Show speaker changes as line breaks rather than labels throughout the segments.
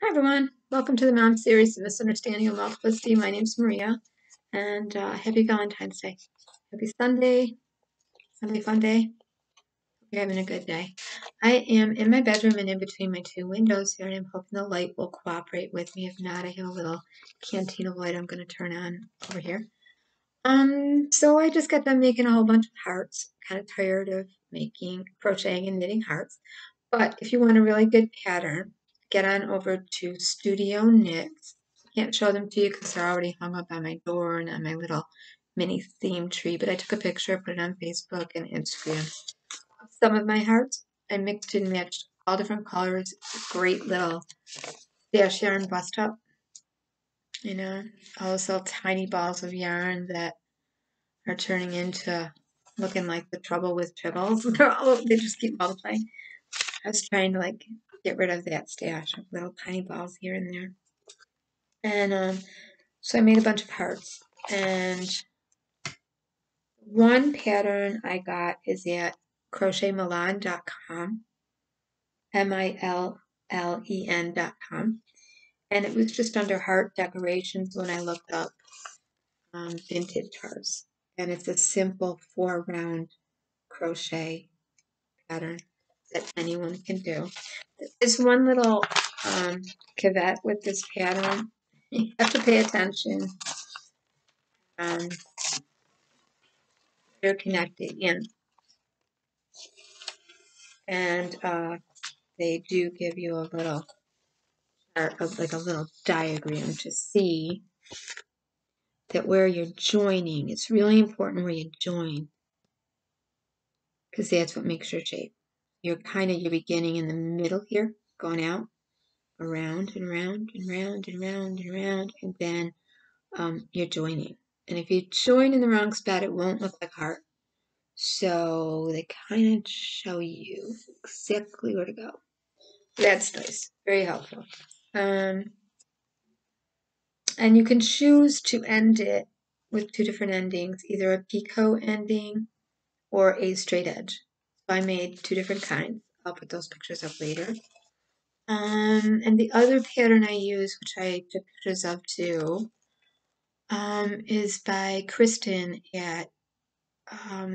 Hi everyone, welcome to the Mom Series of Misunderstanding of Multiplicity. My name's Maria, and happy Valentine's Day. Happy Sunday fun day. You're having a good day. I am in my bedroom and in between my two windows here, and I'm hoping the light will cooperate with me. If not, I have a little canteen of light I'm going to turn on over here. So I just got done making a whole bunch of hearts. Kind of tired of making crocheting and knitting hearts. But if you want a really good pattern, get on over to Studio Knits. Can't show them to you because they're already hung up on my door and on my little mini theme tree, but I took a picture, put it on Facebook and Instagram. Some of my hearts, I mixed and matched all different colors. Great little stash yarn bust up. You know, all those little tiny balls of yarn that are turning into looking like the trouble with tribbles. They just keep multiplying. I was trying to get rid of that stash of little tiny balls here and there. And so I made a bunch of hearts. And one pattern I got is at crochetmilan.com, MILLEN.com. And it was just under heart decorations when I looked up vintage hearts. And it's a simple 4-round crochet pattern that anyone can do. There's one little caveat with this pattern. You have to pay attention. They're connected in. And they do give you a little chart of a little diagram to see that where you're joining, it's really important where you join, because that's what makes your shape. You're beginning in the middle here, going out, around and round and round and round and round, and then you're joining. And if you join in the wrong spot, it won't look like heart. So they kind of show you exactly where to go. That's nice. Very helpful. And you can choose to end it with two different endings, either a picot ending or a straight edge. So I made two different kinds. I'll put those pictures up later. And the other pattern I use, which I took pictures of too, is by Kiristen at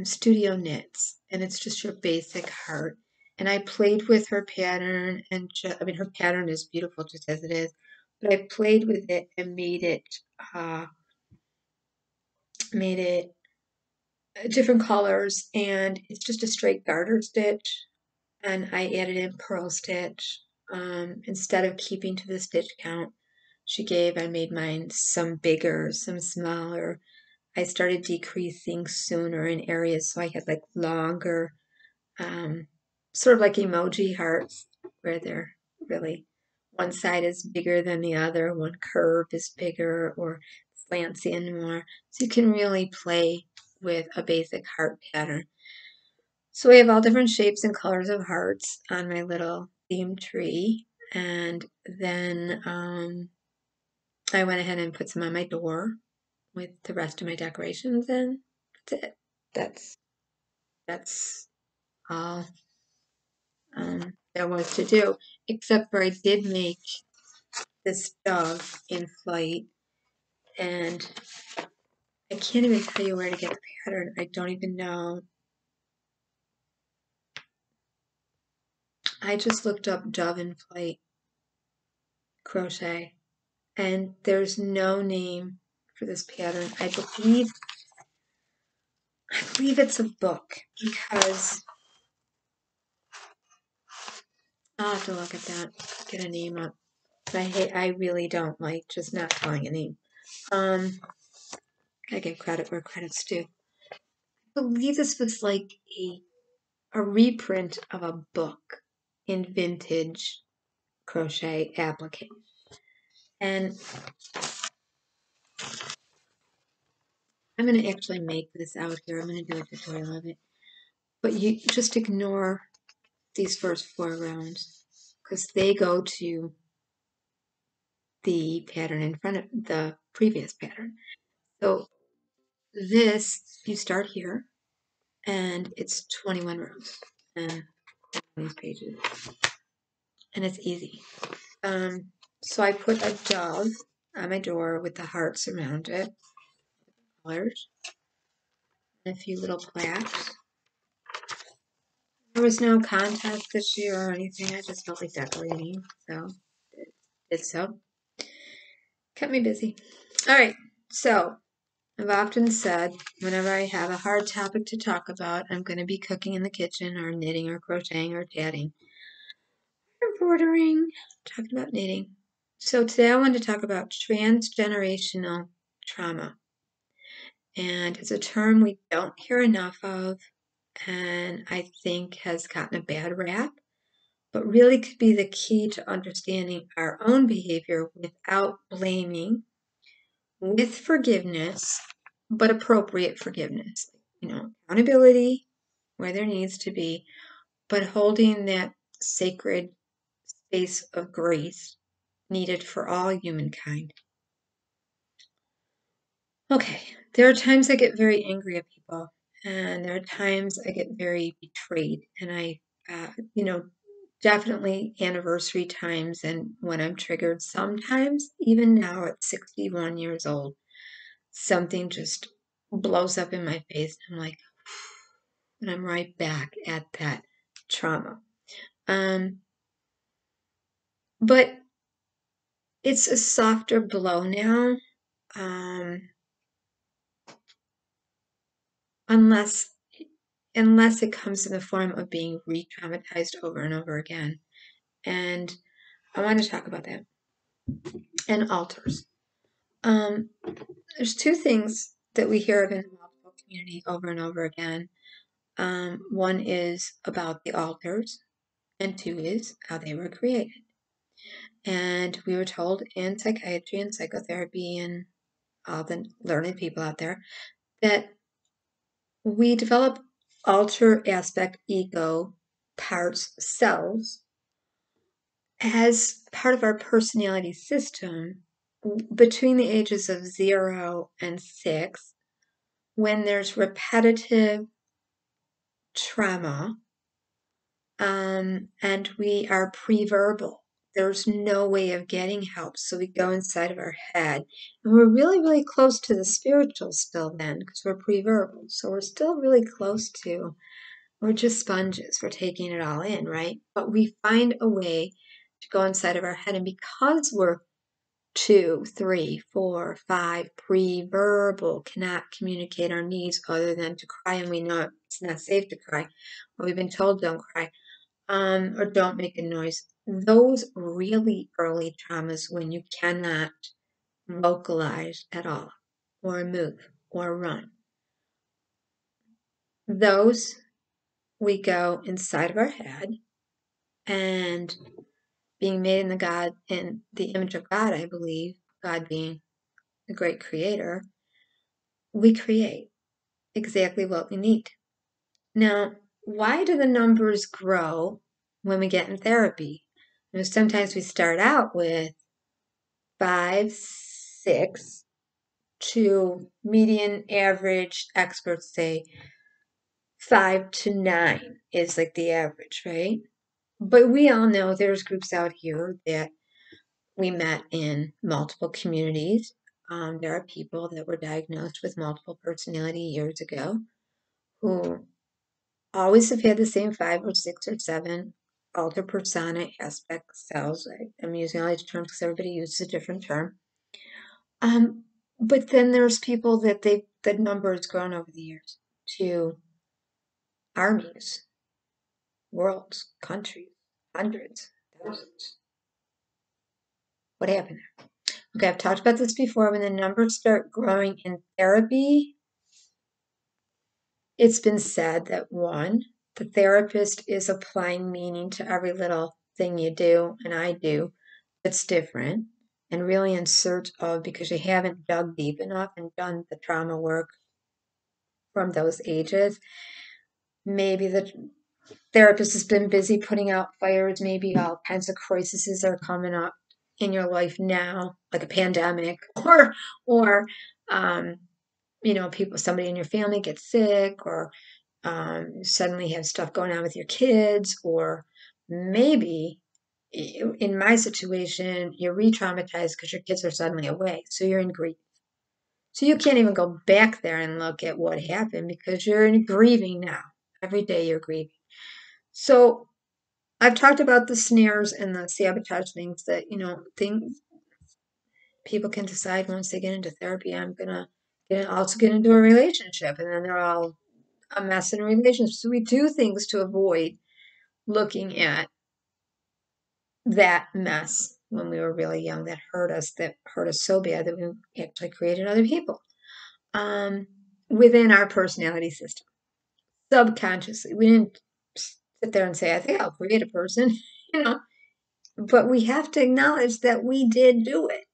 Studio Knits, and it's just your basic heart. And I played with her pattern, and her pattern is beautiful just as it is, but I played with it and made it different colors, and it's just a straight garter stitch, and I added in purl stitch instead of keeping to the stitch count she gave. I made mine some bigger, some smaller. I started decreasing sooner in areas, so I had longer, sort of like emoji hearts, where they're really, one side is bigger than the other, one curve is bigger or slants in more. So you can really play with a basic heart pattern. So we have all different shapes and colors of hearts on my little theme tree, and then I went ahead and put some on my door with the rest of my decorations, and that's it. That's all there was to do, except for I did make this dog in flight, and I can't even tell you where to get the pattern. I don't even know. I just looked up dove in flight crochet, and there's no name for this pattern. I believe it's a book, because I'll have to look at that, get a name up. But I really don't like just not telling a name. Gotta give credit where credit's due. I believe this was like a reprint of a book in vintage crochet applique. And I'm going to actually make this out here. I'm going to do a tutorial of it. But you just ignore these first 4 rounds, because they go to the pattern in front of the previous pattern. So this, you start here, and it's 21 rows and these pages, and it's easy. So I put a dove on my door with the hearts around it, colors, and a few little plaques. There was no contest this year or anything. I just felt like decorating, so did so. Kept me busy. All right, so I've often said whenever I have a hard topic to talk about, I'm going to be cooking in the kitchen or knitting or crocheting or tatting, embroidering, talking about knitting. So today I want to talk about transgenerational trauma. And it's a term we don't hear enough of, and I think has gotten a bad rap, but really could be the key to understanding our own behavior without blaming, with forgiveness, but appropriate forgiveness. Accountability where there needs to be, but holding that sacred space of grace needed for all humankind. Okay, there are times I get very angry at people, and there are times I get very betrayed, and I, definitely anniversary times and when I'm triggered. Sometimes, even now at 61 years old, something just blows up in my face. I'm like, and I'm right back at that trauma. But it's a softer blow now, unless it comes in the form of being re-traumatized over and over again. And I want to talk about that. And altars. There's two things that we hear of in the multiple community over and over again. One is about the altars, and two is how they were created. And we were told in psychiatry and psychotherapy and all the learned people out there that we develop alter aspect ego parts cells as part of our personality system between the ages of 0 and 6, when there's repetitive trauma, and we are preverbal. There's no way of getting help, so we go inside of our head. And we're really, really close to the spiritual still then, because we're preverbal. So we're still really close to, we're just sponges. We're taking it all in, right? But we find a way to go inside of our head. And because we're 2, 3, 4, 5 pre-verbal, cannot communicate our needs other than to cry, and we know it's not safe to cry, or we've been told don't cry, or don't make a noise. Those really early traumas when you cannot vocalize at all, or move, or run, those we go inside of our head, and being made in the image of God, I believe, God being the great creator, we create exactly what we need. Now, why do the numbers grow when we get in therapy? Sometimes we start out with 5, 6, to median average, experts say 5 to 9 is like the average, right? But we all know there's groups out here that we met in multiple communities. There are people that were diagnosed with multiple personality years ago who always have had the same 5 or 6 or 7 alter persona aspect cells. I'm using all these terms because everybody uses a different term. But then there's people that the number has grown over the years to armies, worlds, countries, hundreds, thousands. What happened there? Okay, I've talked about this before. When the numbers start growing in therapy, it's been said that 1, the therapist is applying meaning to every little thing you do and I do that's different, and really in search of, because you haven't dug deep enough and done the trauma work from those ages. Maybe the therapist has been busy putting out fires. Maybe all kinds of crises are coming up in your life now, like a pandemic, or somebody in your family gets sick, or suddenly have stuff going on with your kids, or maybe in my situation, you're re-traumatized because your kids are suddenly away. So you're in grief. So you can't even go back there and look at what happened because you're in grieving now. Every day you're grieving. So I've talked about the snares and the sabotage things that, things people can decide once they get into therapy. I'm going to also get into a relationship, and then they're all a mess in a relationship. So we do things to avoid looking at that mess when we were really young that hurt us so bad that we actually created other people within our personality system. Subconsciously, we didn't sit there and say, I think I'll create a person, but we have to acknowledge that we did do it.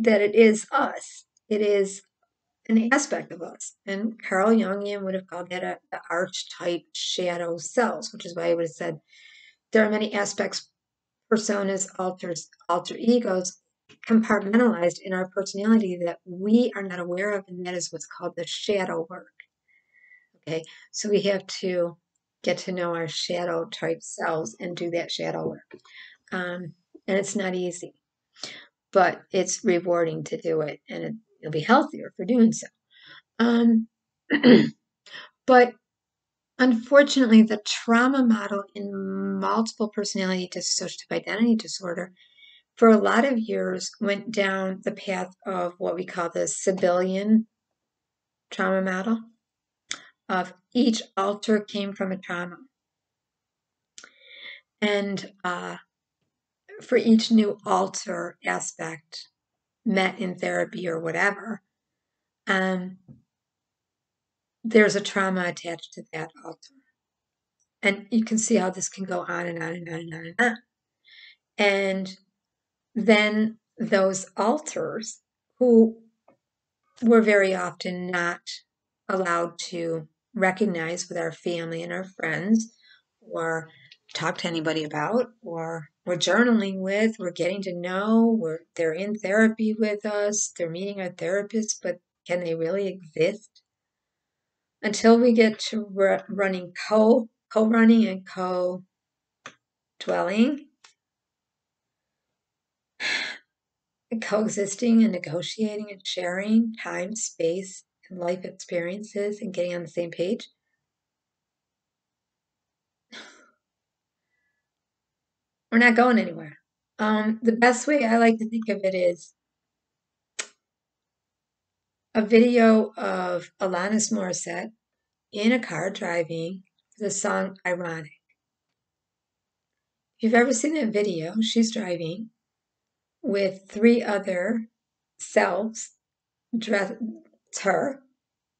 That it is us. It is an aspect of us. And Carl Jungian would have called that the archetype shadow selves, which is why he would have said there are many aspects, personas, alter egos, compartmentalized in our personality that we are not aware of, and that is what's called the shadow work. Okay, so we have to get to know our shadow type selves and do that shadow work. And it's not easy, but it's rewarding to do it, and you'll be healthier for doing so. But unfortunately, the trauma model in multiple personality dissociative identity disorder for a lot of years went down the path of what we call the civilian trauma model of each alter came from a trauma. And for each new alter aspect met in therapy or whatever, there's a trauma attached to that alter. And you can see how this can go on and on and on and on and on. And then those alters, who were very often not allowed to recognize with our family and our friends, or talk to anybody about, or we're journaling with, we're getting to know, they're in therapy with us, they're meeting our therapist, but can they really exist? Until we get to running co-running and co-dwelling, coexisting and negotiating and sharing time, space, and life experiences and getting on the same page. We're not going anywhere. The best way I like to think of it is a video of Alanis Morissette in a car driving the song Ironic. If you've ever seen that video, she's driving with 3 other selves dressed her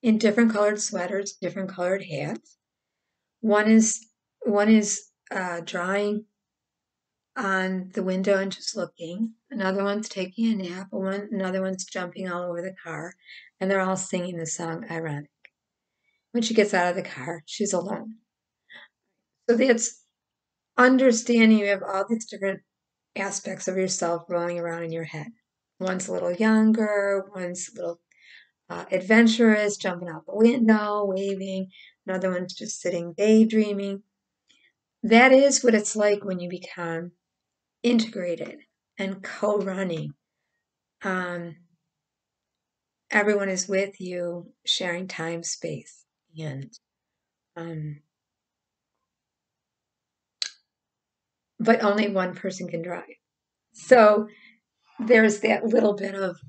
in different colored sweaters, different colored hats. One is drawing on the window and just looking. Another one's taking a nap. Another one's jumping all over the car. And they're all singing the song Ironic. When she gets out of the car, she's alone. So that's understanding you have all these different aspects of yourself rolling around in your head. One's a little younger, one's a little adventurous, jumping out the window, waving. Another one's just sitting daydreaming. That is what it's like when you become integrated and co-running. Everyone is with you, sharing time, space, and but only one person can drive. So there's that little bit of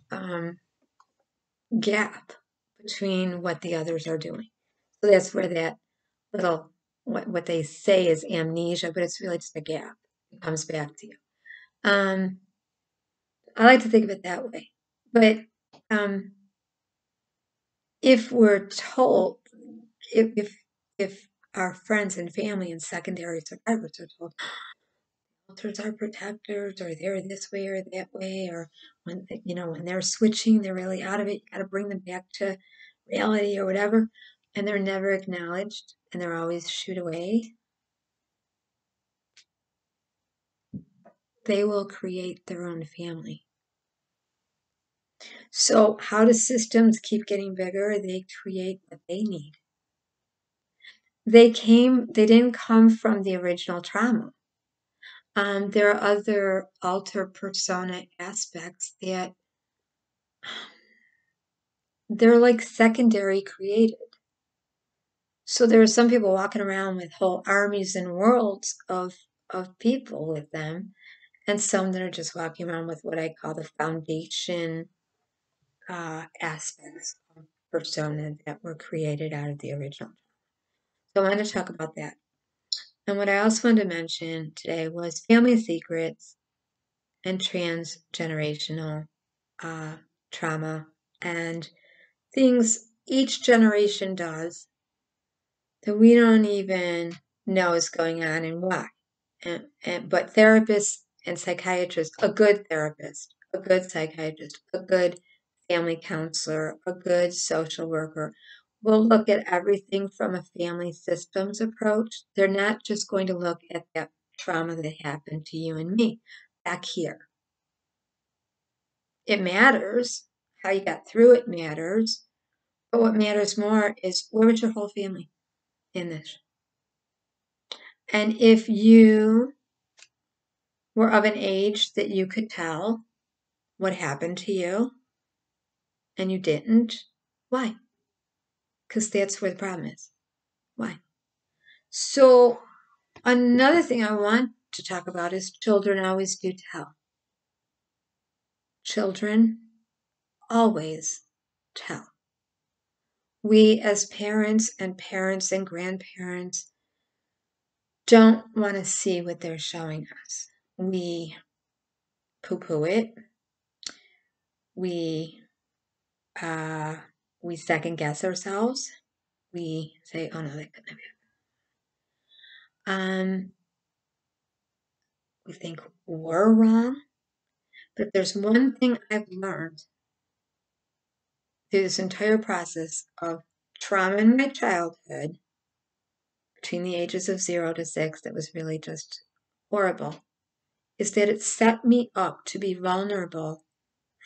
gap between what the others are doing. So that's where that little, what they say is amnesia, but it's really just a gap. It comes back to you. I like to think of it that way. But if we're told, if our friends and family and secondary survivors are told, alters are protectors, or they're this way or that way, or when they're switching, they're really out of it, you got to bring them back to reality or whatever, and they're never acknowledged, and they're always shooed away, they will create their own family. So how do systems keep getting bigger? They create what they need. They didn't come from the original trauma. There are other alter persona aspects that they're like secondary created. So there are some people walking around with whole armies and worlds of people with them, and some that are just walking around with what I call the foundation aspects of persona that were created out of the original. So I wanted to talk about that. And what I also wanted to mention today was family secrets and transgenerational trauma and things each generation does that we don't even know is going on and why. But therapists and psychiatrists, a good therapist, a good psychiatrist, a good family counselor, a good social worker will look at everything from a family systems approach. They're not just going to look at that trauma that happened to you and me back here. It matters. How you got through it matters. But what matters more is where was your whole family in this? And if you were of an age that you could tell what happened to you and you didn't, why? Because that's where the problem is. Why? So another thing I want to talk about is children always do tell. Children always tell. We as parents and grandparents don't want to see what they're showing us. We poo-poo it. We second guess ourselves. We say, "Oh no, that couldn't have happened." We think we're wrong. But there's one thing I've learned through this entire process of trauma in my childhood, between the ages of 0 to 6, that was really just horrible, is that it set me up to be vulnerable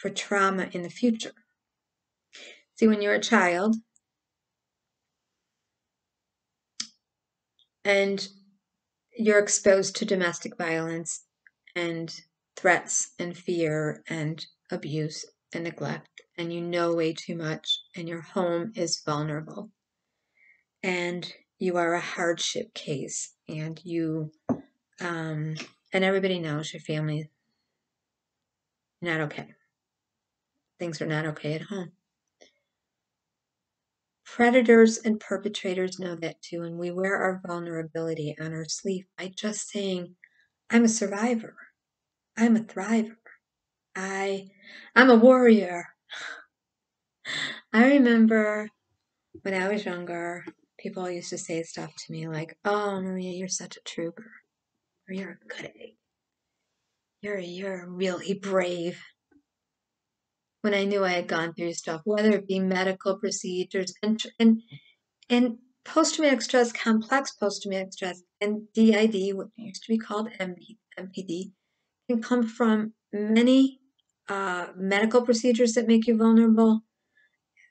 for trauma in the future. See, when you're a child and you're exposed to domestic violence and threats and fear and abuse and neglect, and you know way too much, and your home is vulnerable, and you are a hardship case, and you and everybody knows your family not okay. Things are not okay at home. Predators and perpetrators know that too, and we wear our vulnerability on our sleeve by just saying, I'm a survivor. I'm a thriver. I'm a warrior. I remember when I was younger, people used to say stuff to me like, "Oh, Maria, you're such a trooper. Or you're a good egg. You're really brave." When I knew I had gone through stuff, whether it be medical procedures and post-traumatic stress, complex post-traumatic stress, and DID, what used to be called MPD, can come from many medical procedures that make you vulnerable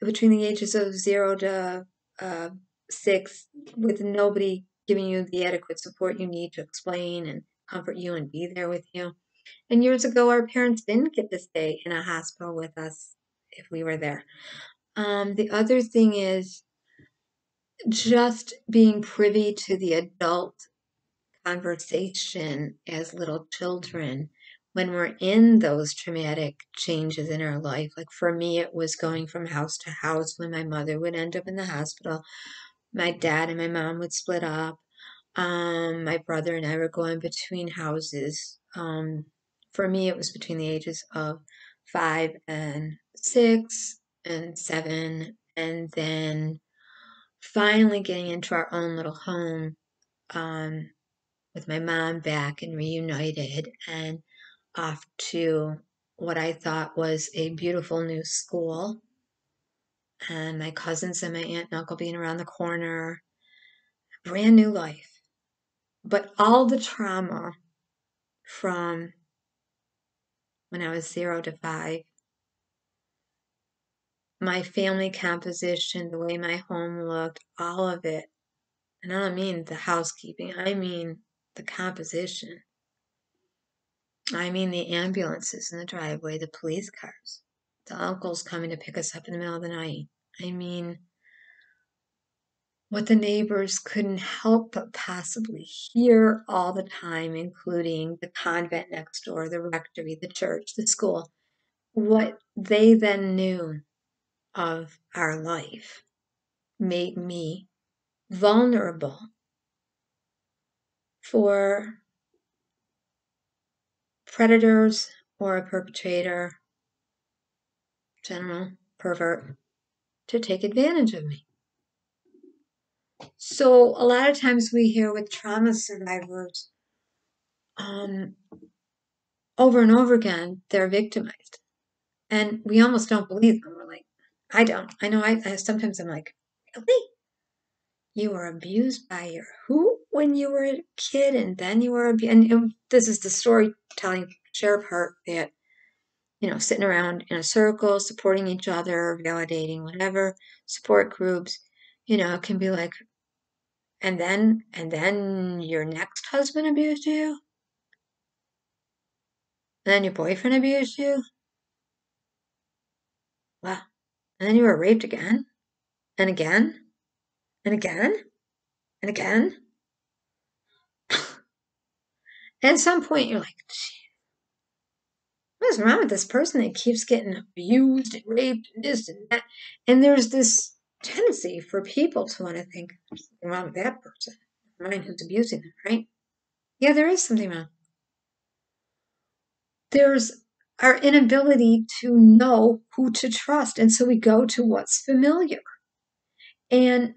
between the ages of 0 to 6, with nobody giving you the adequate support you need to explain and comfort you and be there with you. And years ago, our parents didn't get to stay in a hospital with us if we were there. The other thing is just being privy to the adult conversation as little children when we're in those traumatic changes in our life. Like for me, it was going from house to house when my mother would end up in the hospital. My dad and my mom would split up. My brother and I were going between houses. For me, it was between the ages of 5 and 6 and 7, and then finally getting into our own little home with my mom back and reunited, and off to what I thought was a beautiful new school, and my cousins and my aunt and uncle being around the corner. Brand new life. But all the trauma from when I was 0 to 5, my family composition, the way my home looked, all of it. And I don't mean the housekeeping, I mean the composition. I mean the ambulances in the driveway, the police cars, the uncles coming to pick us up in the middle of the night. I mean, what the neighbors couldn't help but possibly hear all the time, including the convent next door, the rectory, the church, the school, what they then knew of our life made me vulnerable for predators or a perpetrator, general pervert, to take advantage of me. So a lot of times we hear with trauma survivors, over and over again, they're victimized. And we almost don't believe them. We're like, I don't. I know I sometimes I'm like, really? You were abused by your who when you were a kid, and then you were abused. And this is the storytelling share part that, sitting around in a circle, supporting each other, validating whatever, support groups, it can be like, and then your next husband abused you? And then your boyfriend abused you? Wow. And then you were raped again? And again? And again? And again? At some point, you're like, what is wrong with this person that keeps getting abused and raped and this and that? And there's this tendency for people to want to think there's something wrong with that person, mine who's abusing them, right? Yeah, there is something wrong. There's our inability to know who to trust. And so we go to what's familiar. And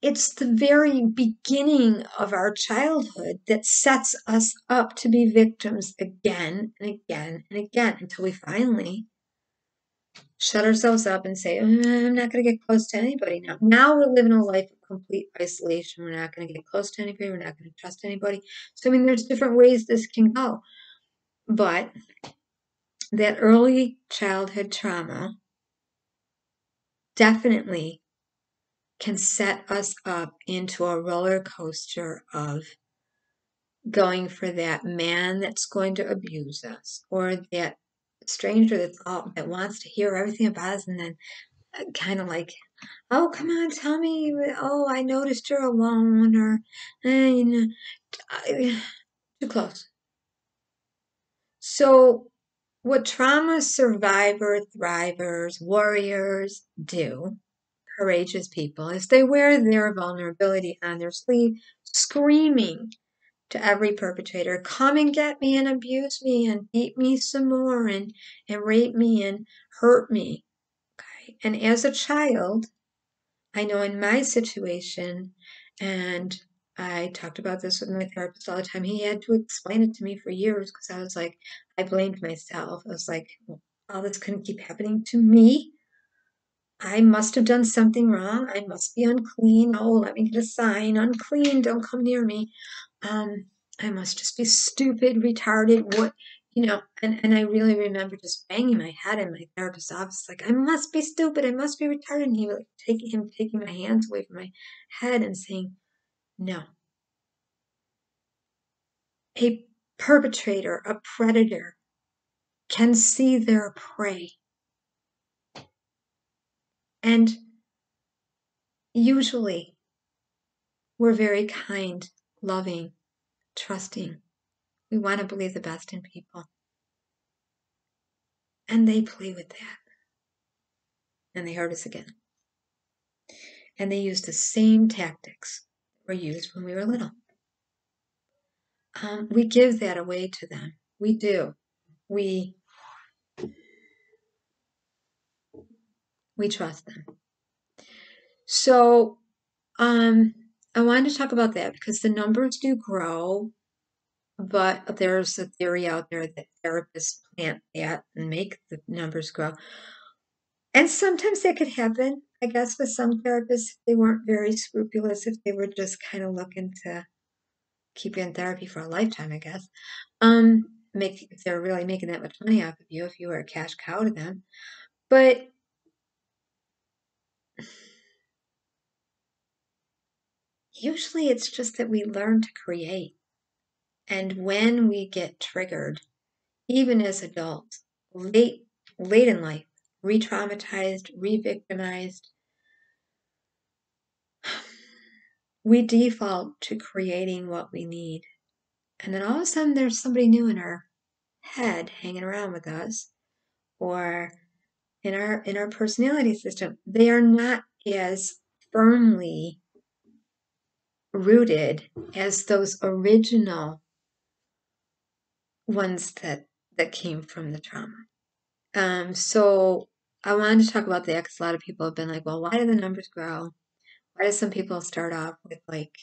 it's the very beginning of our childhood that sets us up to be victims again and again and again until we finally shut ourselves up and say, I'm not going to get close to anybody now. Now we're living a life of complete isolation. We're not going to get close to anybody. We're not going to trust anybody. So, I mean, there's different ways this can go. But that early childhood trauma definitely can set us up into a roller coaster of going for that man that's going to abuse us, or that stranger that wants to hear everything about us, and then kind of like, oh, come on, tell me, oh, I noticed you're alone, or too close. So what trauma survivor thrivers, warriors do, courageous people, is they wear their vulnerability on their sleeve, screaming to every perpetrator, come and get me and abuse me and beat me some more and rape me and hurt me. Okay. And as a child, I know in my situation, and I talked about this with my therapist all the time, he had to explain it to me for years because I was like, I blamed myself. I was like, well, all this couldn't keep happening to me. I must have done something wrong. I must be unclean. Oh, let me get a sign. Unclean, don't come near me. I must just be stupid, retarded, what, and I really remember just banging my head in my therapist's office, like, I must be stupid, I must be retarded, and he would taking my hands away from my head and saying, no. A perpetrator, a predator, can see their prey. And usually, we're very kind, loving, trusting. We want to believe the best in people. And they play with that. And they hurt us again. And they use the same tactics that were used when we were little. We give that away to them. We do. We trust them. So I wanted to talk about that because the numbers do grow, but there's a theory out there that therapists plant that and make the numbers grow. And sometimes that could happen, I guess, with some therapists. They weren't very scrupulous, if they were just kind of looking to keep you in therapy for a lifetime, I guess. If they're really making that much money off of you, if you were a cash cow to them. But usually it's just that we learn to create. And when we get triggered, even as adults, late in life, re-traumatized, re-victimized, we default to creating what we need. And then all of a sudden there's somebody new in our head hanging around with us, or in our personality system. They are not as firmly rooted as those original ones that came from the trauma. So I wanted to talk about that because a lot of people have been like, well, why do the numbers grow? Why do some people start off with like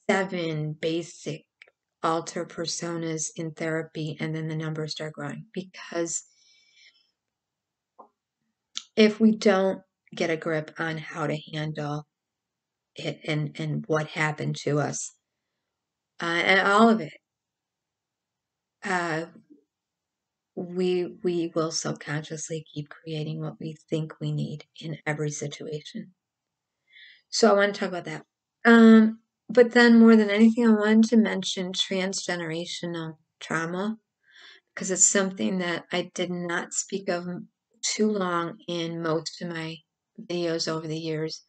7 basic alter personas in therapy and then the numbers start growing? Because if we don't get a grip on how to handle it and what happened to us, and all of it, we will subconsciously keep creating what we think we need in every situation. So I want to talk about that. But then more than anything, I wanted to mention transgenerational trauma, because it's something that I did not speak of too long in most of my videos over the years.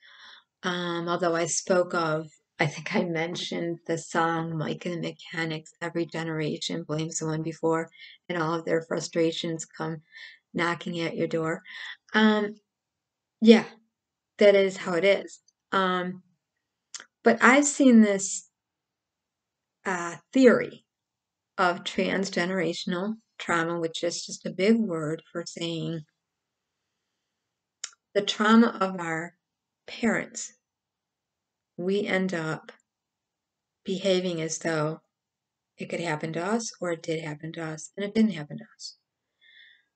Although I spoke of, I think I mentioned the song Mike and the Mechanics, every generation blames the one before, and all of their frustrations come knocking at your door. Yeah, that is how it is. But I've seen this theory of transgenerational trauma, which is just a big word for saying the trauma of our parents. We end up behaving as though it could happen to us, or it did happen to us, and it didn't happen to us.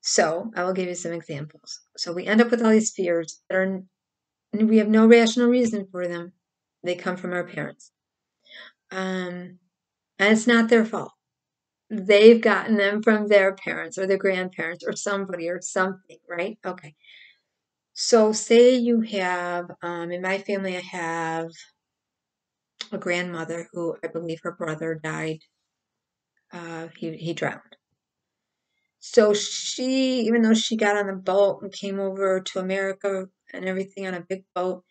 So I will give you some examples. So we end up with all these fears that are, we have no rational reason for them. They come from our parents. And it's not their fault. They've gotten them from their parents or their grandparents or somebody or something, right? Okay. So say you have, in my family, I have a grandmother who I believe her brother died. He drowned. So she, even though she got on a boat and came over to America and everything on a big boat,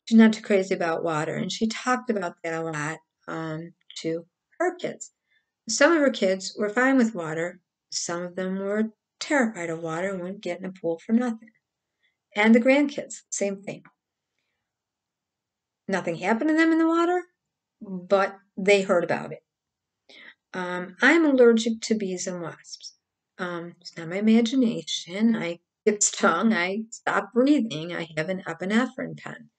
she's not too crazy about water. And she talked about that a lot to her kids. Some of her kids were fine with water. Some of them were terrified of water and wouldn't get in a pool for nothing. And the grandkids, same thing. Nothing happened to them in the water, but they heard about it. I'm allergic to bees and wasps. It's not my imagination. I get stung. I stop breathing. I have an epinephrine pen.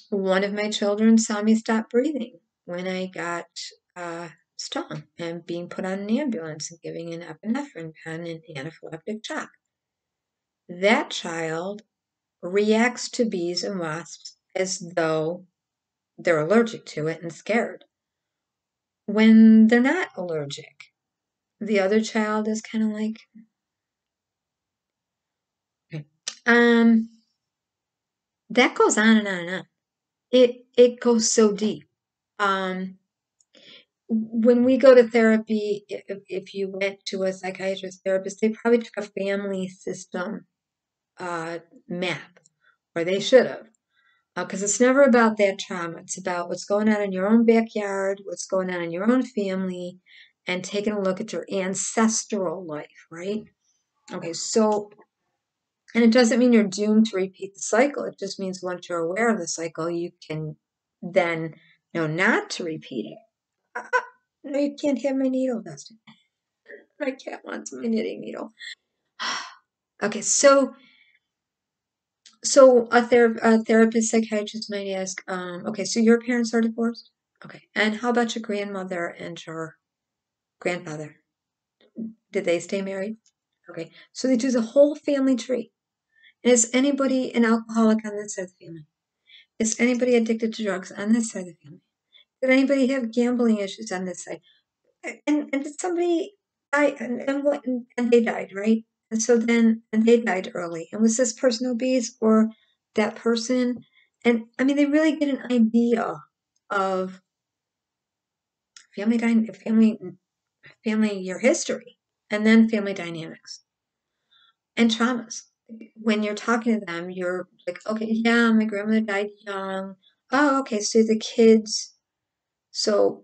One of my children saw me stop breathing when I got stung and being put on an ambulance and giving an epinephrine pen and anaphylactic shock. That child reacts to bees and wasps as though they're allergic to it and scared, when they're not allergic. The other child is kind of like, that goes on and on and on. It goes so deep. When we go to therapy, if you went to a psychiatrist therapist, they probably took a family system map, or they should have, because it's never about that trauma. It's about what's going on in your own backyard, what's going on in your own family, and taking a look at your ancestral life, right? Okay, so, and it doesn't mean you're doomed to repeat the cycle. It just means once you're aware of the cycle, you can then know not to repeat it. No, you can't have my needle, Dustin. My cat wants my knitting needle. Okay, so a therapist, psychiatrist might ask, okay, so your parents are divorced? Okay, and how about your grandmother and your grandfather? Did they stay married? Okay, so they do the whole family tree. And is anybody an alcoholic on this side of the family? Is anybody addicted to drugs on this side of the family? Did anybody have gambling issues on this side? And did somebody die? And they died, right? And so then, and they died early. And was this person obese or that person? And I mean, they really get an idea of family, your history, and then family dynamics and traumas. When you're talking to them, you're like, okay, yeah, my grandmother died young. Oh, okay, so the kids, so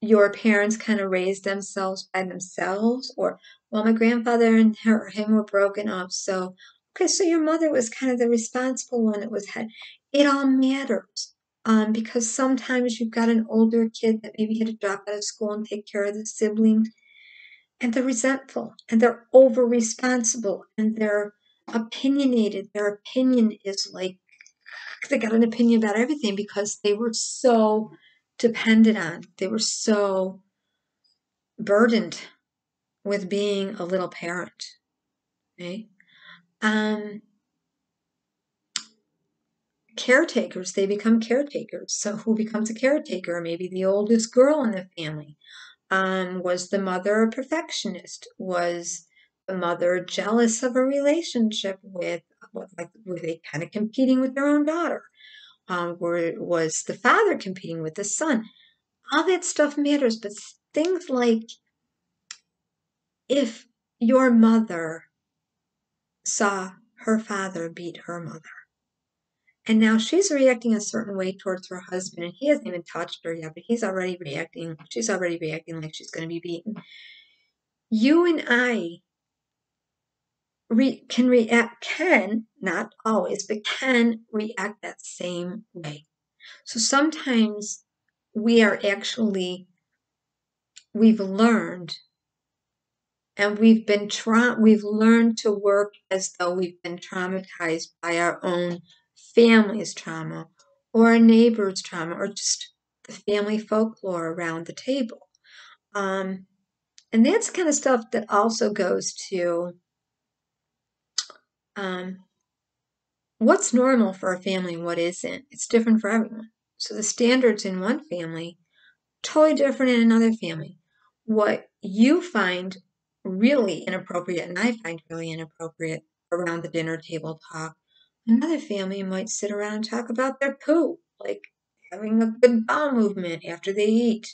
your parents kind of raised themselves by themselves, or, well, my grandfather and him were broken up, so, okay, so your mother was kind of the responsible one that was head. It all matters, because sometimes you've got an older kid that maybe had to drop out of school and take care of the siblings, and they're resentful, and they're over-responsible, and they're opinionated. Their opinion is like, they got an opinion about everything because they were so dependent on, they were so burdened with being a little parent. Okay? Caretakers, they become caretakers. So who becomes a caretaker? Maybe the oldest girl in the family. Was the mother a perfectionist? Was the mother jealous of a relationship with were they kind of competing with their own daughter? Was the father competing with the son? All that stuff matters, but things like if your mother saw her father beat her mother, and now she's reacting a certain way towards her husband, and he hasn't even touched her yet, but she's already reacting like she's going to be beaten. You and I can, not always, but can react that same way. So sometimes we've learned, and we've learned to work as though we've been traumatized by our own family's trauma, or a neighbor's trauma, or just the family folklore around the table. And that's the kind of stuff that also goes to what's normal for a family and what isn't. It's different for everyone. So the standards in one family, totally different in another family. What you find really inappropriate, and I find really inappropriate around the dinner table talk, another family might sit around and talk about their poo, like having a good bowel movement after they eat.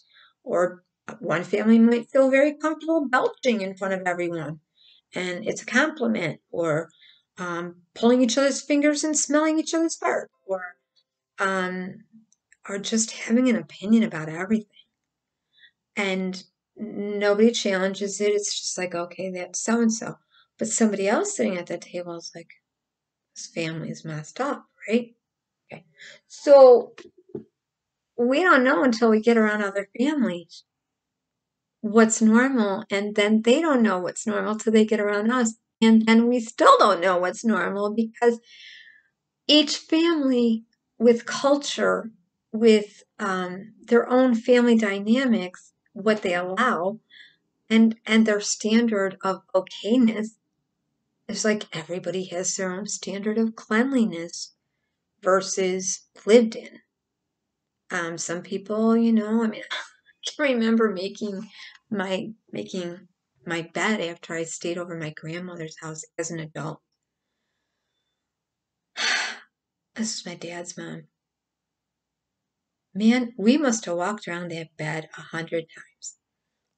Or one family might feel very comfortable belching in front of everyone, and it's a compliment. Or pulling each other's fingers and smelling each other's fart, or just having an opinion about everything. And nobody challenges it. It's just like, okay, that's so-and-so. But somebody else sitting at that table is like, this family is messed up, right? Okay. So we don't know until we get around other families what's normal, and then they don't know what's normal till they get around us. And then we still don't know what's normal, because each family with culture, with their own family dynamics, what they allow, and their standard of okayness, is like everybody has their own standard of cleanliness versus lived in. Some people, I mean, I can remember making my bed after I stayed over my grandmother's house as an adult. This is my dad's mom. Man, we must have walked around that bed 100 times,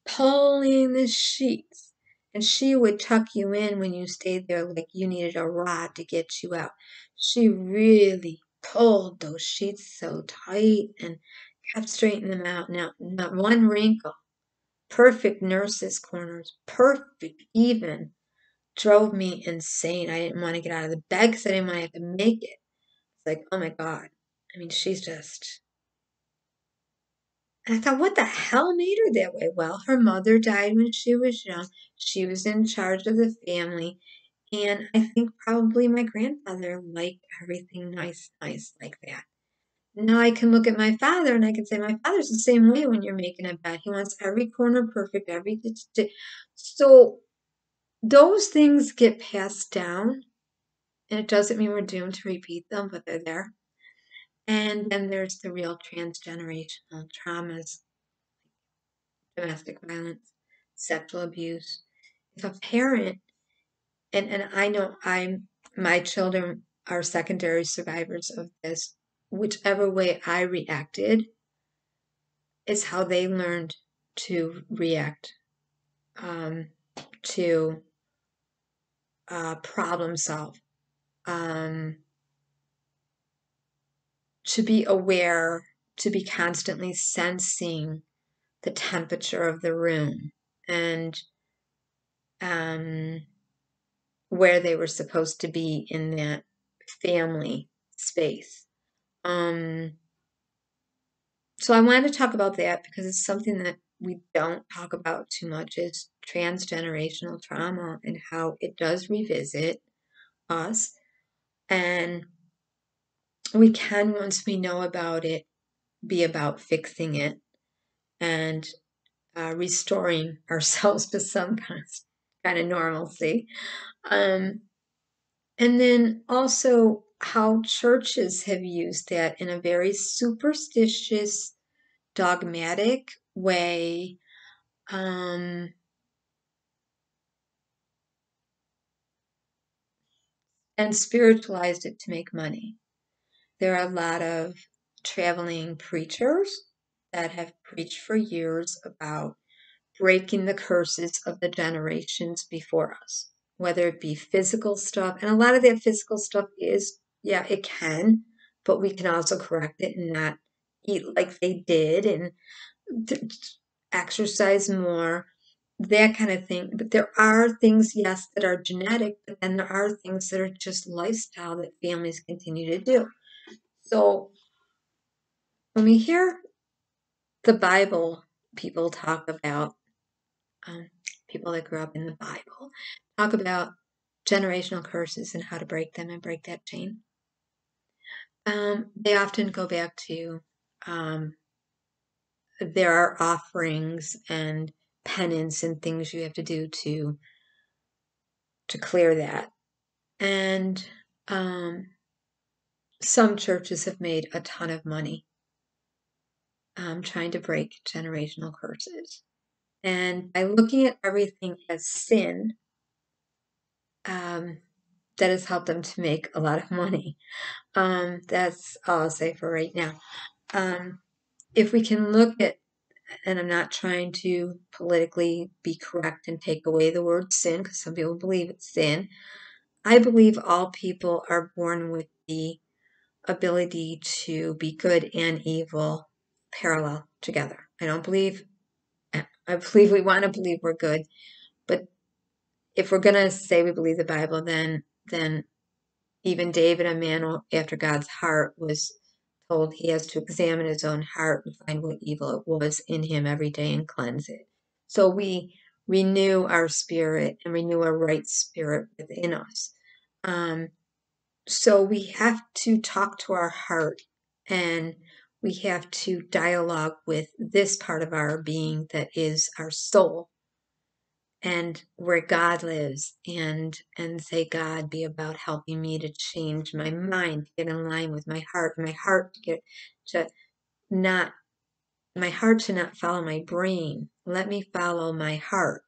pulling the sheets. And she would tuck you in when you stayed there like you needed a rod to get you out. She really pulled those sheets so tight and kept straightening them out. Now, not one wrinkle. Perfect nurses' corners. Perfect even. Drove me insane. I didn't want to get out of the bed because I didn't want to have to make it. It's like, oh my God. I mean, she's just... And I thought, what the hell made her that way? Well, her mother died when she was young. She was in charge of the family. And I think probably my grandfather liked everything nice like that. Now I can look at my father and I can say, my father's the same way when you're making a bed. He wants every corner perfect, So those things get passed down. And it doesn't mean we're doomed to repeat them, but they're there. And then there's the real transgenerational traumas. Domestic violence, sexual abuse. If a parent, and I know my children are secondary survivors of this, whichever way I reacted, is how they learned to react, to problem solve, to be aware, to be constantly sensing the temperature of the room and where they were supposed to be in that family space. So I wanted to talk about that because it's something that we don't talk about too much, is transgenerational trauma and how it does revisit us. And we can, once we know about it, be about fixing it and restoring ourselves to some kind of normalcy. And then also how churches have used that in a very superstitious, dogmatic way, and spiritualized it to make money. There are a lot of traveling preachers that have preached for years about breaking the curses of the generations before us, whether it be physical stuff. And a lot of that physical stuff is, yeah, it can, but we can also correct it and not eat like they did and exercise more, that kind of thing. But there are things, yes, that are genetic, but then there are things that are just lifestyle that families continue to do. So when we hear the Bible, people talk about, people that grew up in the Bible, talk about generational curses and how to break them and break that chain. They often go back to there are offerings and penance and things you have to do to clear that. And some churches have made a ton of money trying to break generational curses. And by looking at everything as sin, that has helped them to make a lot of money. That's all I'll say for right now. If we can look at, and I'm not trying to politically be correct and take away the word sin, because some people believe it's sin. I believe all people are born with the ability to be good and evil parallel together. I believe we want to believe we're good, but if we're going to say we believe the Bible, then even David, a man after God's heart, was told he has to examine his own heart and find what evil it was in him every day and cleanse it. So we renew our spirit and renew a right spirit within us. So we have to talk to our heart, and we have to dialogue with this part of our being that is our soul and where God lives, and say, God, be about helping me to change my mind, to get in line with my heart to not follow my brain. Let me follow my heart.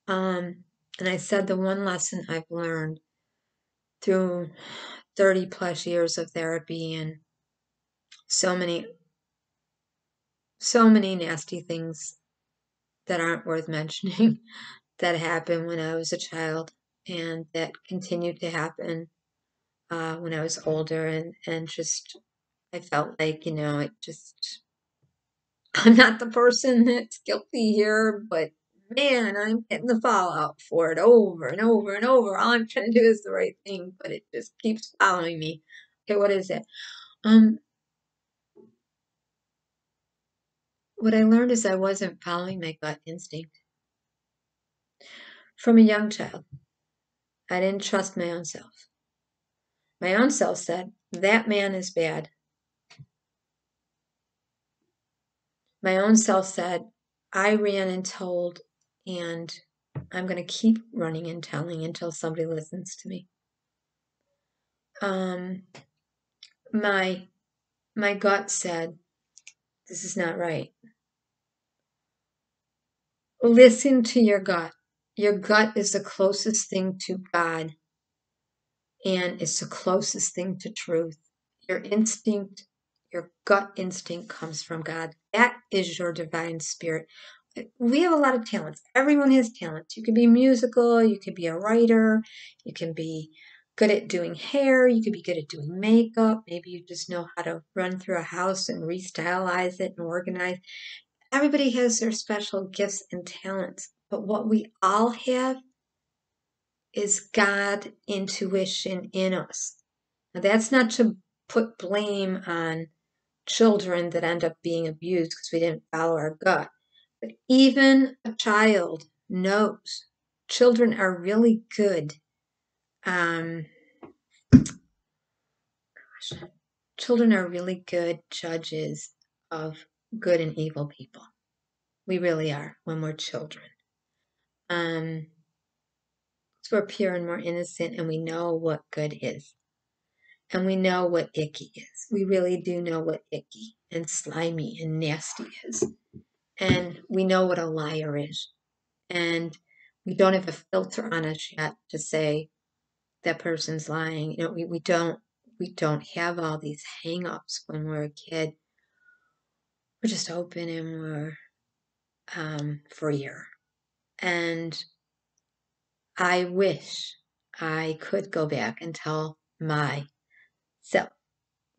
And I said the one lesson I've learned through 30 plus years of therapy and so many nasty things that aren't worth mentioning that happened when I was a child and that continued to happen when I was older, and just I felt like, I'm not the person that's guilty here, but man, I'm getting the fallout for it over and over and over. All I'm trying to do is the right thing, but it just keeps following me. Okay, what is it? What I learned is I wasn't following my gut instinct. From a young child, I didn't trust my own self. My own self said, that man is bad. My own self said, I ran and told, and I'm going to keep running and telling until somebody listens to me. My gut said, this is not right. Listen to your gut. Your gut is the closest thing to God, and it's the closest thing to truth. Your instinct, Your gut instinct comes from God. That is your divine spirit. We have a lot of talents. Everyone has talents. You could be musical, you could be a writer, you can be good at doing hair, you could be good at doing makeup, maybe you just know how to run through a house and restylize it and organize. Everybody has their special gifts and talents, but what we all have is God intuition in us. Now, that's not to put blame on children that end up being abused because we didn't follow our gut. But even a child knows. Children are really good. Children are really good judges of good and evil people. We really are when we're children. So we're pure and we're innocent, and we know what good is. And we know what icky is. We really do know what icky and slimy and nasty is. And we know what a liar is. And we don't have a filter on us yet to say that person's lying. You know, we don't have all these hang-ups when we're a kid. We're just open and we're freer. And I wish I could go back and tell myself,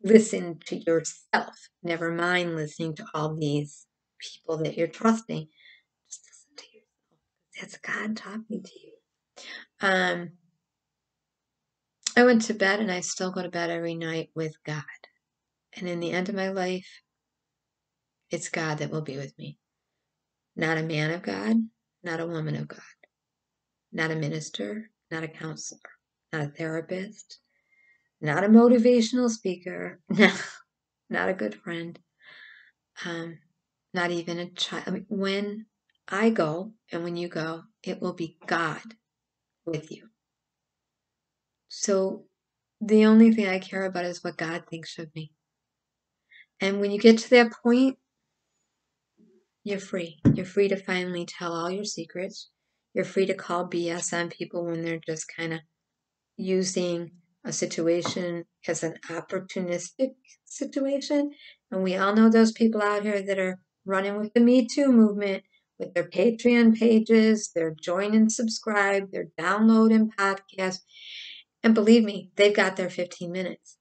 listen to yourself. Never mind listening to all these people that you're trusting. Just listen to yourself. That's God talking to you. I went to bed, and I still go to bed every night with God. And in the end of my life, it's God that will be with me. Not a man of God, not a woman of God, not a minister, not a counselor, not a therapist, not a motivational speaker, not a good friend, not even a child. I mean, when I go and when you go, it will be God with you. So the only thing I care about is what God thinks of me. And when you get to that point, you're free. You're free to finally tell all your secrets. You're free to call BS on people when they're just kind of using a situation as an opportunistic situation. And we all know those people out here that are running with the Me Too movement, with their Patreon pages, they're join and subscribe, they're downloading podcasts. And believe me, they've got their 15 minutes.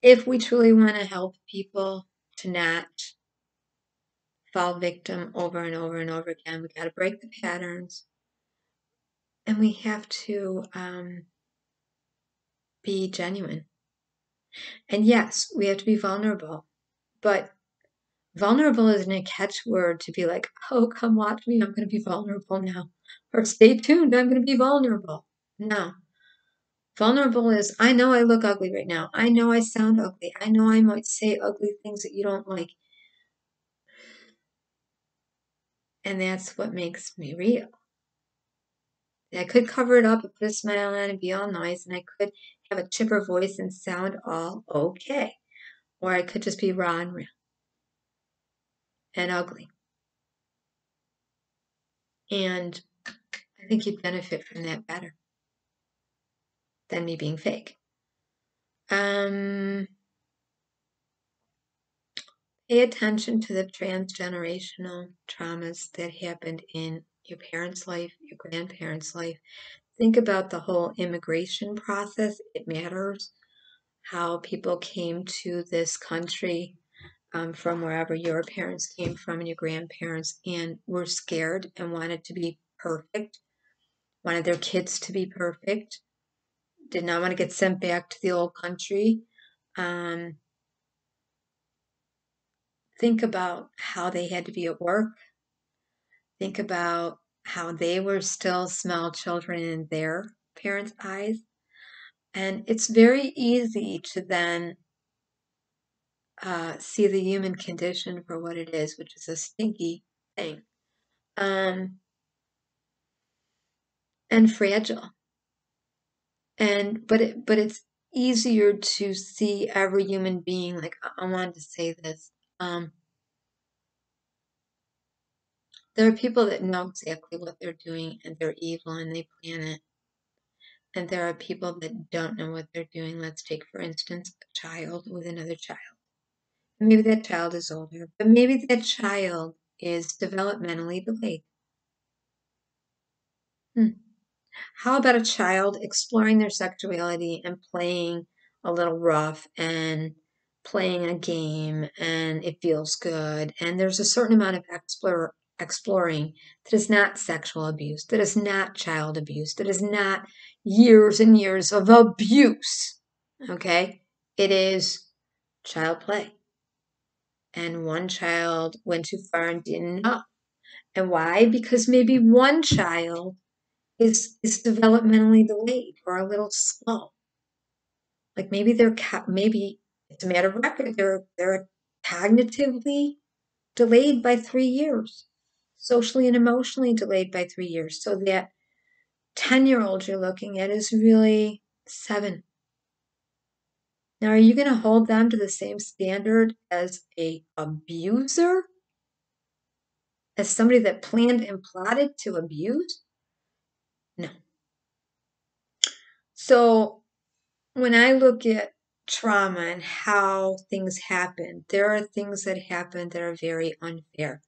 If we truly want to help people to not fall victim over and over and over again, we got to break the patterns. And we have to be genuine. And yes, we have to be vulnerable. But vulnerable isn't a catchword to be like, oh, come watch me, I'm going to be vulnerable now. Or stay tuned, I'm going to be vulnerable. No. Vulnerable is, I know I look ugly right now. I know I sound ugly. I know I might say ugly things that you don't like. And that's what makes me real. And I could cover it up and put a smile on and be all nice, and I could have a chipper voice and sound all okay. Or I could just be raw and real and ugly. And I think you'd benefit from that better than me being fake. Pay attention to the transgenerational traumas that happened in your parents' life, your grandparents' life. Think about the whole immigration process. It matters how people came to this country from wherever your parents came from and your grandparents, and were scared and wanted to be perfect, wanted their kids to be perfect, did not want to get sent back to the old country. Think about how they had to be at work. Think about how they were still small children in their parents' eyes. And it's very easy to then see the human condition for what it is, which is a stinky thing. And fragile. But it's easier to see every human being, like, I wanted to say this. There are people that know exactly what they're doing, and they're evil, and they plan it. And there are people that don't know what they're doing. Let's take, for instance, a child with another child. Maybe that child is older, but maybe that child is developmentally delayed. How about a child exploring their sexuality and playing a little rough and playing a game and it feels good, and there's a certain amount of exploring that is not sexual abuse, that is not child abuse, that is not years and years of abuse, okay? It is child play. And one child went too far and didn't know. And why? Because maybe one child is developmentally delayed or a little slow. Like maybe maybe it's a matter of record. They're cognitively delayed by 3 years, socially and emotionally delayed by 3 years. So that 10-year-old you're looking at is really 7. Now, are you going to hold them to the same standard as a abuser? As somebody that planned and plotted to abuse? No. So when I look at trauma and how things happen, there are things that happen that are very unfair.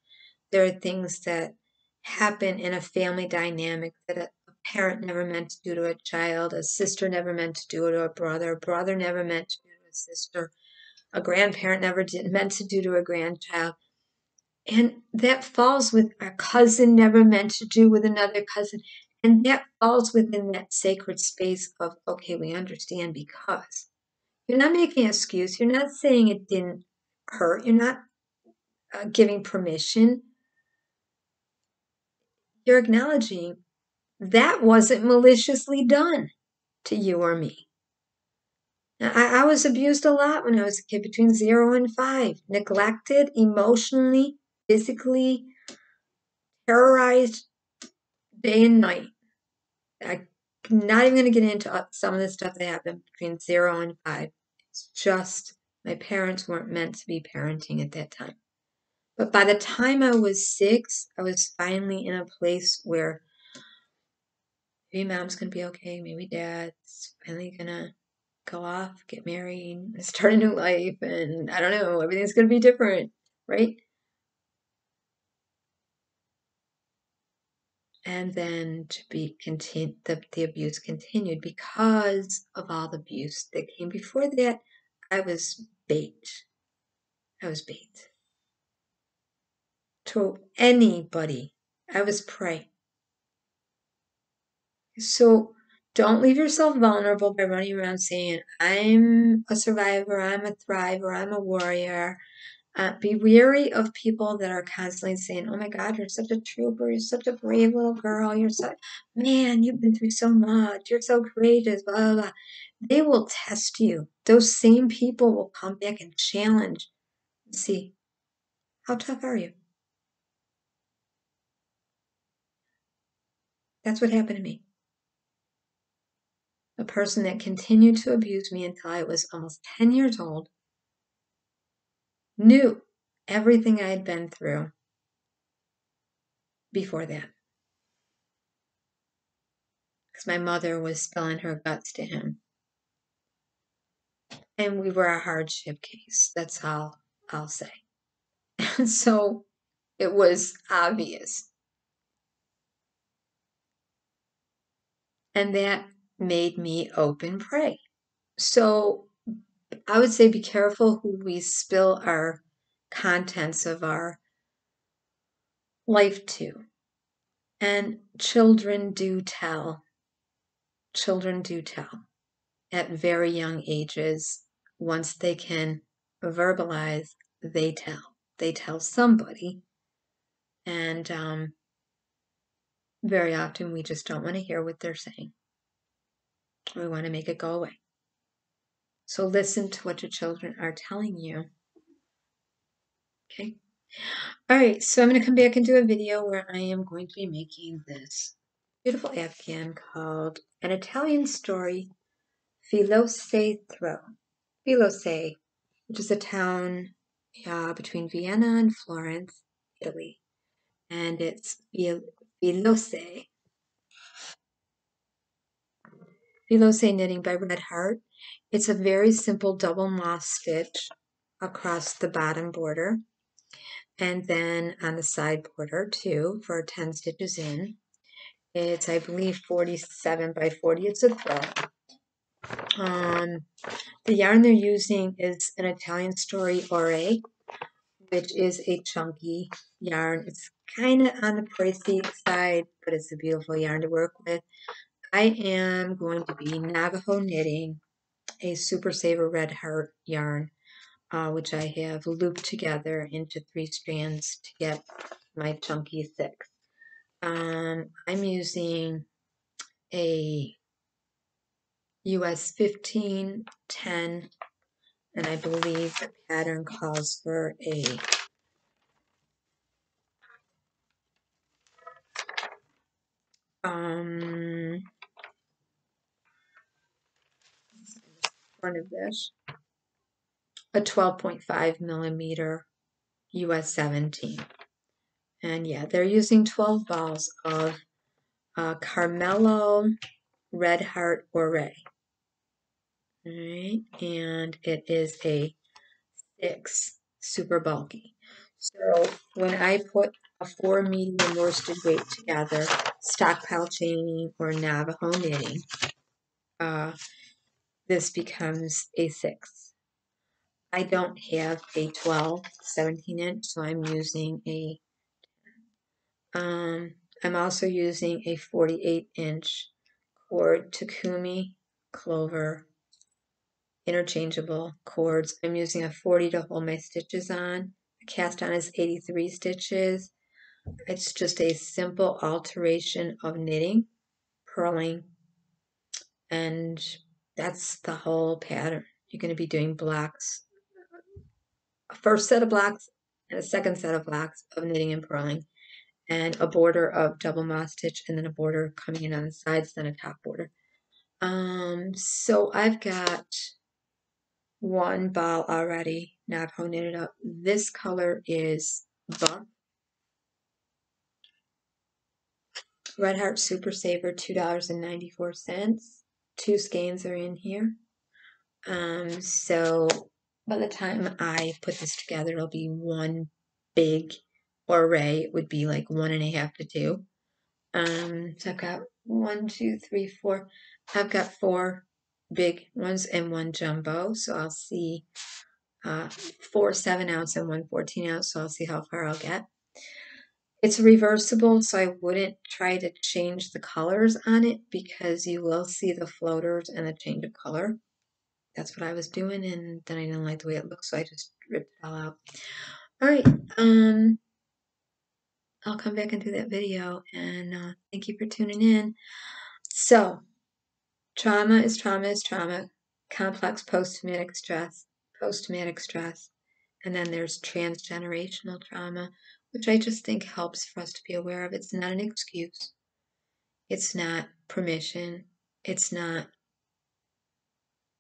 There are things that happen in a family dynamic that a parent never meant to do to a child, a sister never meant to do to a brother never meant to do to a sister, a grandparent never meant to do to a grandchild. And that falls with a cousin never meant to do with another cousin. And that falls within that sacred space of, okay, we understand because. You're not making an excuse. You're not saying it didn't hurt. You're not giving permission. You're acknowledging that wasn't maliciously done to you or me. Now, I was abused a lot when I was a kid, between 0 and 5. Neglected, emotionally, physically, terrorized day and night. I'm not even going to get into some of the stuff that happened between 0 and 5. It's just my parents weren't meant to be parenting at that time. But by the time I was 6, I was finally in a place where maybe mom's going to be okay, maybe dad's finally going to go off, get married, start a new life, and I don't know, everything's going to be different, right? And then the abuse continued because of all the abuse that came before that. I was bait. To anybody. I was prey. So don't leave yourself vulnerable by running around saying, I'm a survivor, I'm a thriver, I'm a warrior. Be wary of people that are constantly saying, oh my God, you're such a trooper, you're such a brave little girl, man, you've been through so much, you're so courageous, blah, blah, blah. They will test you. Those same people will come back and challenge and see, how tough are you? That's what happened to me. A person that continued to abuse me until I was almost 10 years old knew everything I had been through before that. Because my mother was spilling her guts to him. And we were a hardship case. That's all I'll say. And so it was obvious. And that made me open prey. So I would say be careful who we spill our contents of our life to. And children do tell. Children do tell at very young ages. Once they can verbalize, they tell. They tell somebody. And very often we just don't want to hear what they're saying. We want to make it go away. So listen to what your children are telling you. Okay? All right, so I'm going to come back and do a video where I am going to be making this beautiful Afghan called An Italian Story, Filose Throw. Filose, which is a town between Vienna and Florence, Italy. And it's Filose. Veloce Knitting by Red Heart. It's a very simple double moss stitch across the bottom border, and then on the side border too for 10 stitches in. It's, I believe, 47 by 40. It's a thread. The yarn they're using is an Italian Story Ora, which is a chunky yarn. It's kind of on the pricey side, but it's a beautiful yarn to work with. I am going to be Navajo knitting a Super Saver Red Heart yarn, which I have looped together into 3 strands to get my chunky 6. I'm using a US 15, 10, and I believe the pattern calls for a front of this, a 12.5 millimeter US 17. And yeah, they're using 12 balls of Carmello Red Heart Ora. All right, and it is a 6, super bulky. So when I put a 4 medium worsted weight together, stockpile chaining or Navajo knitting, this becomes a 6. I don't have a 12, 17 inch, so I'm using a, I'm also using a 48 inch cord Takumi Clover interchangeable cords. I'm using a 40 to hold my stitches on. The cast on is 83 stitches. It's just a simple alteration of knitting, purling, and that's the whole pattern. You're going to be doing blocks, a first set of blocks and a second set of blocks of knitting and purling, and a border of double moss stitch, and then a border coming in on the sides, then a top border. So I've got 1 ball already Navajo knitted up. This color is buff. Red Heart Super Saver, $2.94. 2 skeins are in here. So by the time I put this together, it'll be one big array. It would be like 1.5 to 2. So I've got 1, 2, 3, 4. I've got 4 big ones and 1 jumbo. So I'll see 4 7-ounce and 1 14-ounce. So I'll see how far I'll get. It's reversible, so I wouldn't try to change the colors on it because you will see the floaters and the change of color. That's what I was doing, and then I didn't like the way it looked, so I just ripped it all out. All right, I'll come back and do that video, and thank you for tuning in. So, trauma is trauma is trauma. Complex post-traumatic stress, and then there's transgenerational trauma, which I just think helps for us to be aware of. It's not an excuse. It's not permission. It's not,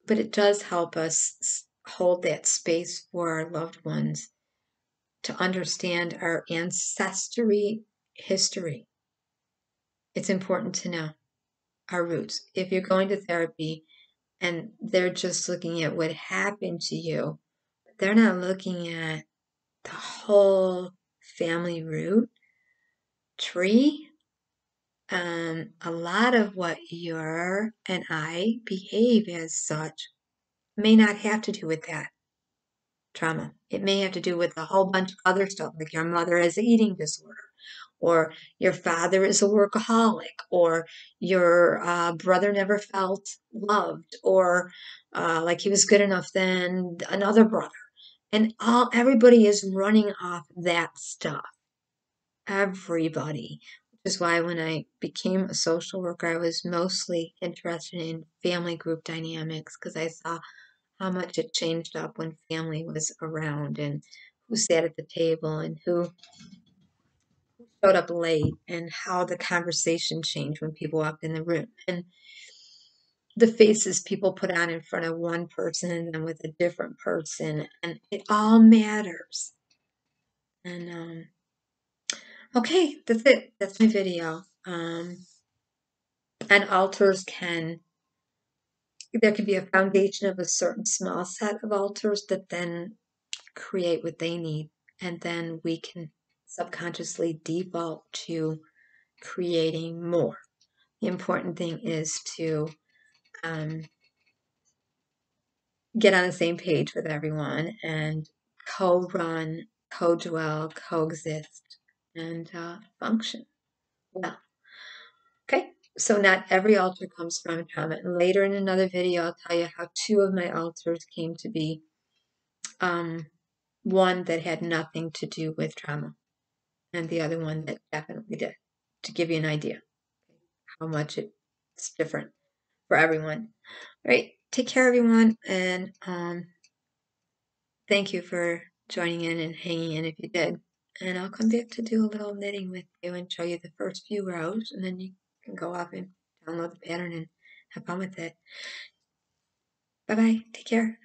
but it does help us hold that space for our loved ones to understand our ancestry history. It's important to know our roots. If you're going to therapy and they're just looking at what happened to you, they're not looking at the whole family root tree. A lot of what you and I behave as such may not have to do with that trauma. It may have to do with a whole bunch of other stuff, like your mother has an eating disorder, or your father is a workaholic, or your brother never felt loved, or like he was good enough than another brother. And everybody is running off that stuff. Everybody. Which is why when I became a social worker, I was mostly interested in family group dynamics, because I saw how much it changed up when family was around, and who sat at the table and who showed up late, and how the conversation changed when people walked in the room, and the faces people put on in front of one person and then with a different person, and it all matters. And okay, that's it. That's my video. And altars can there can be a foundation of a certain small set of altars that then create what they need. And then we can subconsciously default to creating more. The important thing is to get on the same page with everyone and co-run, co-dwell, coexist, and function well. Okay, so not every altar comes from trauma. And later in another video, I'll tell you how 2 of my altars came to be. One that had nothing to do with trauma, and the other one that definitely did, to give you an idea how much it's different for everyone. All right, take care, everyone, and thank you for joining in and hanging in if you did. And I'll come back to do a little knitting with you and show you the first few rows, and then you can go off and download the pattern and have fun with it. Bye-bye. Take care.